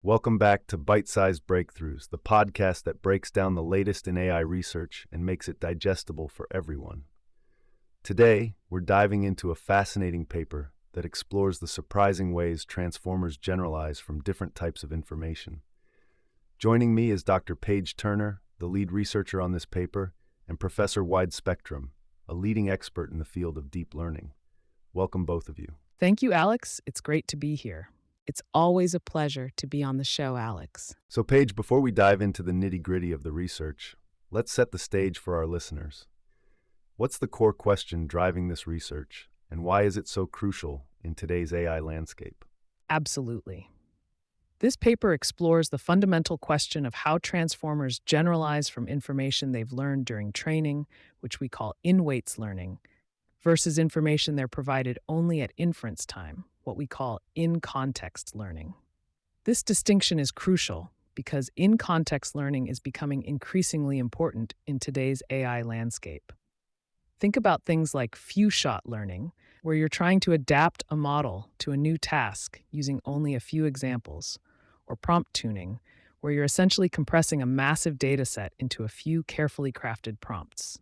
Welcome back to Bite-Sized Breakthroughs, the podcast that breaks down the latest in AI research and makes it digestible for everyone. Today, we're diving into a fascinating paper that explores the surprising ways transformers generalize from different types of information. Joining me is Dr. Paige Turner, the lead researcher on this paper, and Professor Wide Spectrum, a leading expert in the field of deep learning. Welcome, both of you. Thank you, Alex. It's great to be here. It's always a pleasure to be on the show, Alex. So, Paige, before we dive into the nitty-gritty of the research, let's set the stage for our listeners. What's the core question driving this research, and why is it so crucial in today's AI landscape? Absolutely. This paper explores the fundamental question of how transformers generalize from information they've learned during training, which we call in-weights learning, versus information they're provided only at inference time, what we call in-context learning. This distinction is crucial because in-context learning is becoming increasingly important in today's AI landscape. Think about things like few-shot learning, where you're trying to adapt a model to a new task using only a few examples, or prompt tuning, where you're essentially compressing a massive dataset into a few carefully crafted prompts.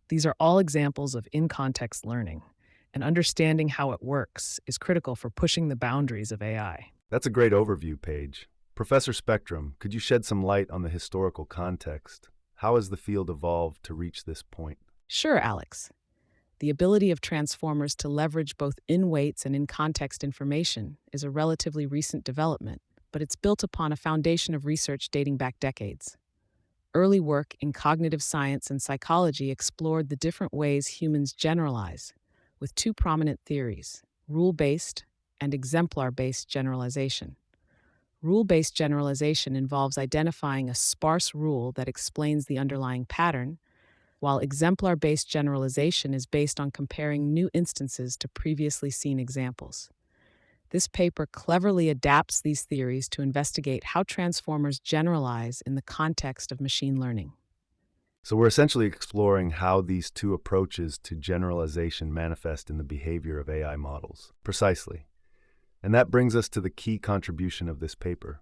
These are all examples of in-context learning, and understanding how it works is critical for pushing the boundaries of AI. That's a great overview, Paige. Professor Spectrum, could you shed some light on the historical context? How has the field evolved to reach this point? Sure, Alex. The ability of transformers to leverage both in-weights and in-context information is a relatively recent development, but it's built upon a foundation of research dating back decades. Early work in cognitive science and psychology explored the different ways humans generalize, with two prominent theories: rule-based and exemplar-based generalization. Rule-based generalization involves identifying a sparse rule that explains the underlying pattern, while exemplar-based generalization is based on comparing new instances to previously seen examples. This paper cleverly adapts these theories to investigate how transformers generalize in the context of machine learning. So we're essentially exploring how these two approaches to generalization manifest in the behavior of AI models. Precisely. And that brings us to the key contribution of this paper.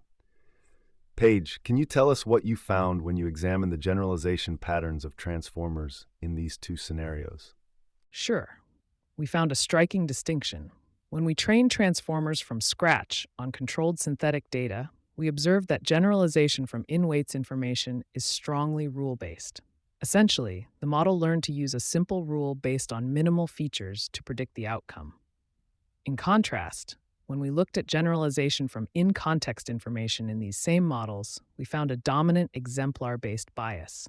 Paige, can you tell us what you found when you examined the generalization patterns of transformers in these two scenarios? Sure, we found a striking distinction. When we trained transformers from scratch on controlled synthetic data, we observed that generalization from in-weights information is strongly rule-based. Essentially, the model learned to use a simple rule based on minimal features to predict the outcome. In contrast, when we looked at generalization from in-context information in these same models, we found a dominant exemplar-based bias.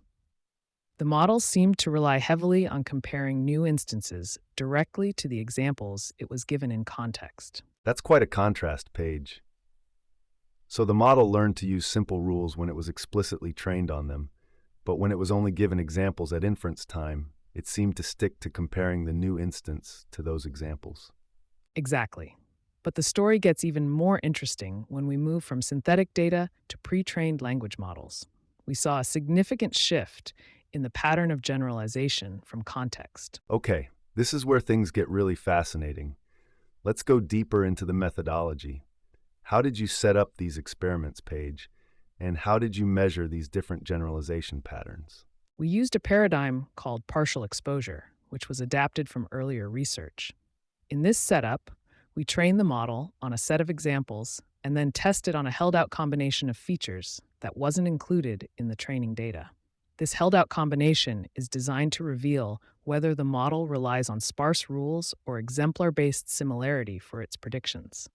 The model seemed to rely heavily on comparing new instances directly to the examples it was given in context. That's quite a contrast, Paige. So the model learned to use simple rules when it was explicitly trained on them, but when it was only given examples at inference time, it seemed to stick to comparing the new instance to those examples. Exactly. But the story gets even more interesting when we move from synthetic data to pre-trained language models. We saw a significant shift in the pattern of generalization from context. Okay, this is where things get really fascinating. Let's go deeper into the methodology. How did you set up these experiments, Paige? And how did you measure these different generalization patterns? We used a paradigm called partial exposure, which was adapted from earlier research. In this setup, we trained the model on a set of examples and then tested on a held-out combination of features that wasn't included in the training data. This held-out combination is designed to reveal whether the model relies on sparse rules or exemplar-based similarity for its predictions.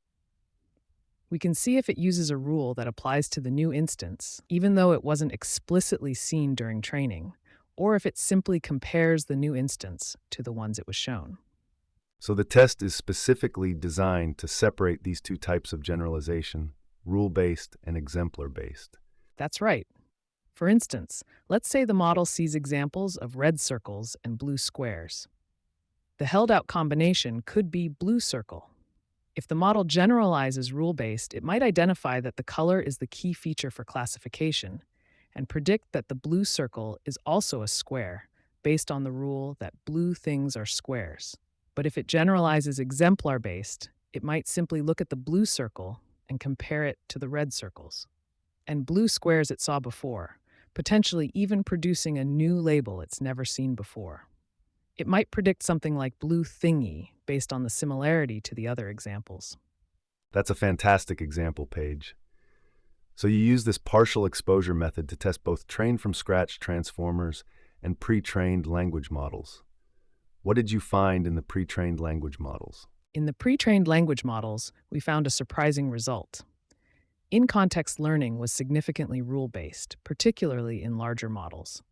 We can see if it uses a rule that applies to the new instance, even though it wasn't explicitly seen during training, or if it simply compares the new instance to the ones it was shown. So the test is specifically designed to separate these two types of generalization, rule-based and exemplar-based. That's right. For instance, let's say the model sees examples of red circles and blue squares. The held-out combination could be blue circle. If the model generalizes rule-based, it might identify that the color is the key feature for classification and predict that the blue circle is also a square based on the rule that blue things are squares. But if it generalizes exemplar-based, it might simply look at the blue circle and compare it to the red circles and blue squares it saw before, potentially even producing a new label it's never seen before. It might predict something like blue thingy based on the similarity to the other examples. That's a fantastic example, Paige. So you use this partial exposure method to test both trained from scratch transformers and pre-trained language models. What did you find in the pre-trained language models? In the pre-trained language models, we found a surprising result. In-context learning was significantly rule-based, particularly in larger models.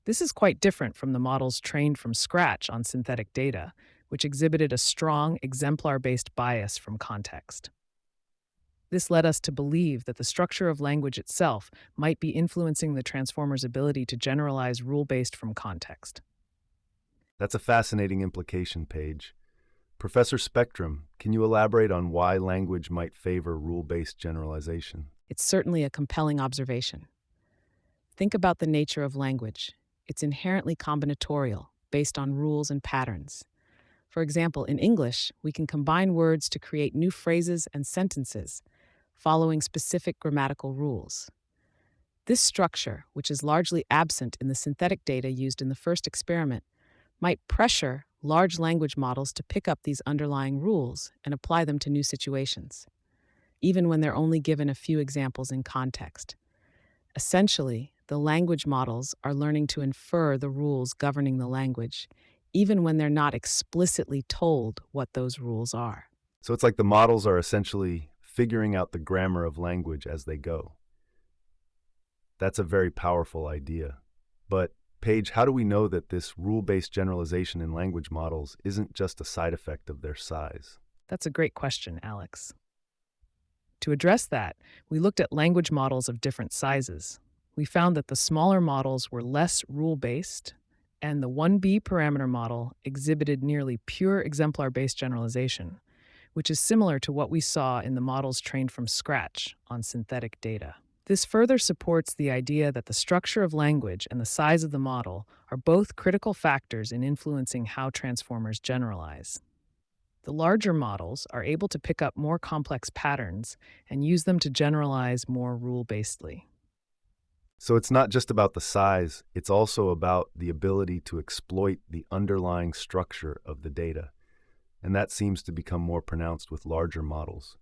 This is quite different from the models trained from scratch on synthetic data, which exhibited a strong exemplar-based bias from context. This led us to believe that the structure of language itself might be influencing the transformer's ability to generalize rule-based from context. That's a fascinating implication, Paige. Professor Spectrum, can you elaborate on why language might favor rule-based generalization? It's certainly a compelling observation. Think about the nature of language. It's inherently combinatorial, based on rules and patterns. For example, in English, we can combine words to create new phrases and sentences, following specific grammatical rules. This structure, which is largely absent in the synthetic data used in the first experiment, might pressure large language models to pick up these underlying rules and apply them to new situations, even when they're only given a few examples in context. Essentially, the language models are learning to infer the rules governing the language, even when they're not explicitly told what those rules are. So it's like the models are essentially figuring out the grammar of language as they go. That's a very powerful idea. But, Paige, how do we know that this rule-based generalization in language models isn't just a side effect of their size? That's a great question, Alex. To address that, we looked at language models of different sizes. We found that the smaller models were less rule-based, and the 1B parameter model exhibited nearly pure exemplar-based generalization, which is similar to what we saw in the models trained from scratch on synthetic data. This further supports the idea that the structure of language and the size of the model are both critical factors in influencing how transformers generalize. The larger models are able to pick up more complex patterns and use them to generalize more rule-basedly. So it's not just about the size, it's also about the ability to exploit the underlying structure of the data. And that seems to become more pronounced with larger models.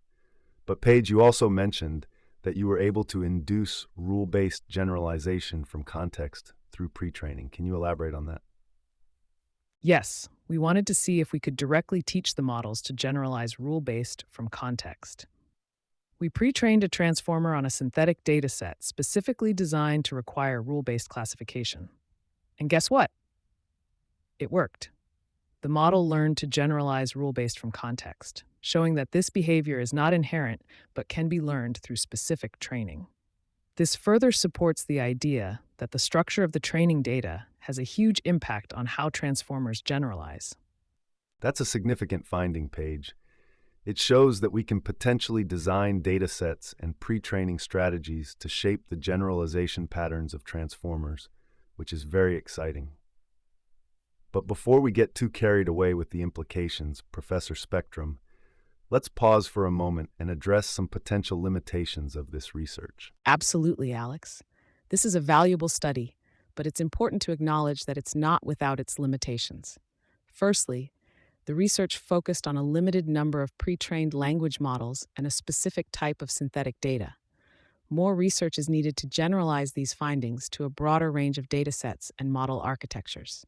But Paige, you also mentioned that you were able to induce rule-based generalization from context through pre-training. Can you elaborate on that? Yes, we wanted to see if we could directly teach the models to generalize rule-based from context. We pre-trained a transformer on a synthetic dataset specifically designed to require rule-based classification. And guess what? It worked. The model learned to generalize rule-based from context, showing that this behavior is not inherent but can be learned through specific training. This further supports the idea that the structure of the training data has a huge impact on how transformers generalize. That's a significant finding, Paige. It shows that we can potentially design datasets and pre-training strategies to shape the generalization patterns of transformers, which is very exciting. But before we get too carried away with the implications, Professor Spectrum, let's pause for a moment and address some potential limitations of this research. Absolutely, Alex. This is a valuable study, but it's important to acknowledge that it's not without its limitations. Firstly, the research focused on a limited number of pre-trained language models and a specific type of synthetic data. More research is needed to generalize these findings to a broader range of datasets and model architectures.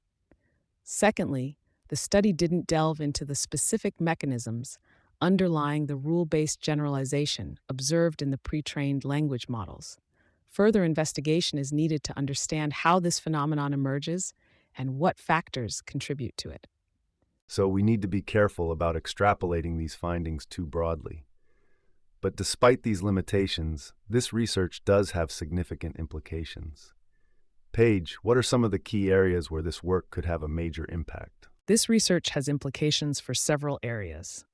Secondly, the study didn't delve into the specific mechanisms underlying the rule-based generalization observed in the pre-trained language models. Further investigation is needed to understand how this phenomenon emerges and what factors contribute to it. So we need to be careful about extrapolating these findings too broadly. But despite these limitations, this research does have significant implications. Paige, what are some of the key areas where this work could have a major impact? This research has implications for several areas.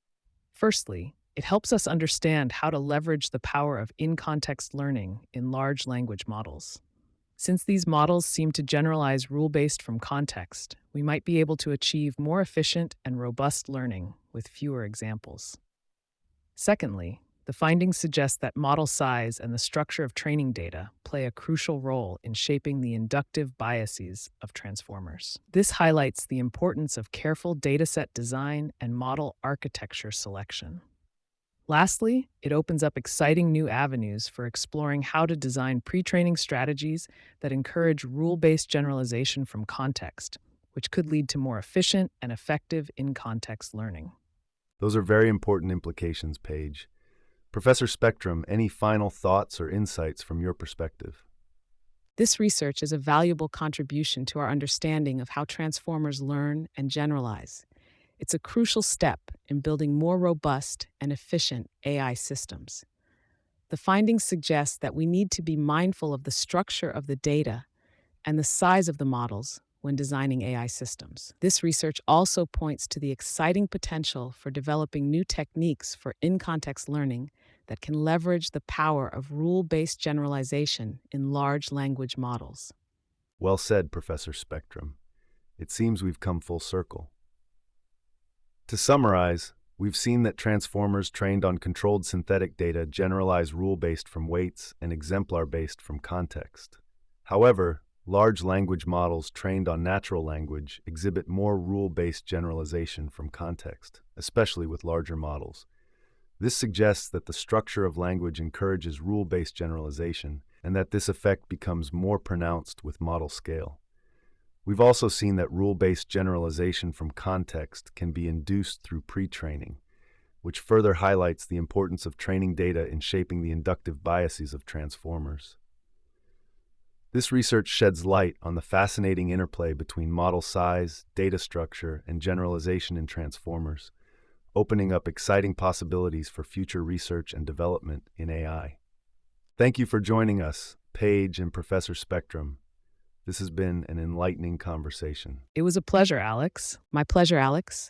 Firstly, it helps us understand how to leverage the power of in-context learning in large language models. Since these models seem to generalize rule-based from context, we might be able to achieve more efficient and robust learning with fewer examples. Secondly, the The findings suggest that model size and the structure of training data play a crucial role in shaping the inductive biases of transformers. This highlights the importance of careful dataset design and model architecture selection. Lastly, it opens up exciting new avenues for exploring how to design pre-training strategies that encourage rule-based generalization from context, which could lead to more efficient and effective in-context learning. Those are very important implications, Paige. Professor Spectrum, any final thoughts or insights from your perspective? This research is a valuable contribution to our understanding of how transformers learn and generalize. It's a crucial step in building more robust and efficient AI systems. The findings suggest that we need to be mindful of the structure of the data and the size of the models when designing AI systems. This research also points to the exciting potential for developing new techniques for in-context learning that can leverage the power of rule-based generalization in large language models. Well said, Professor Spectrum. It seems we've come full circle. To summarize, we've seen that transformers trained on controlled synthetic data generalize rule-based from weights and exemplar-based from context. However, large language models trained on natural language exhibit more rule-based generalization from context, especially with larger models. This suggests that the structure of language encourages rule-based generalization and that this effect becomes more pronounced with model scale. We've also seen that rule-based generalization from context can be induced through pre-training, which further highlights the importance of training data in shaping the inductive biases of transformers. This research sheds light on the fascinating interplay between model size, data structure, and generalization in transformers, opening up exciting possibilities for future research and development in AI. Thank you for joining us, Paige and Professor Spectrum. This has been an enlightening conversation. It was a pleasure, Alex. My pleasure, Alex.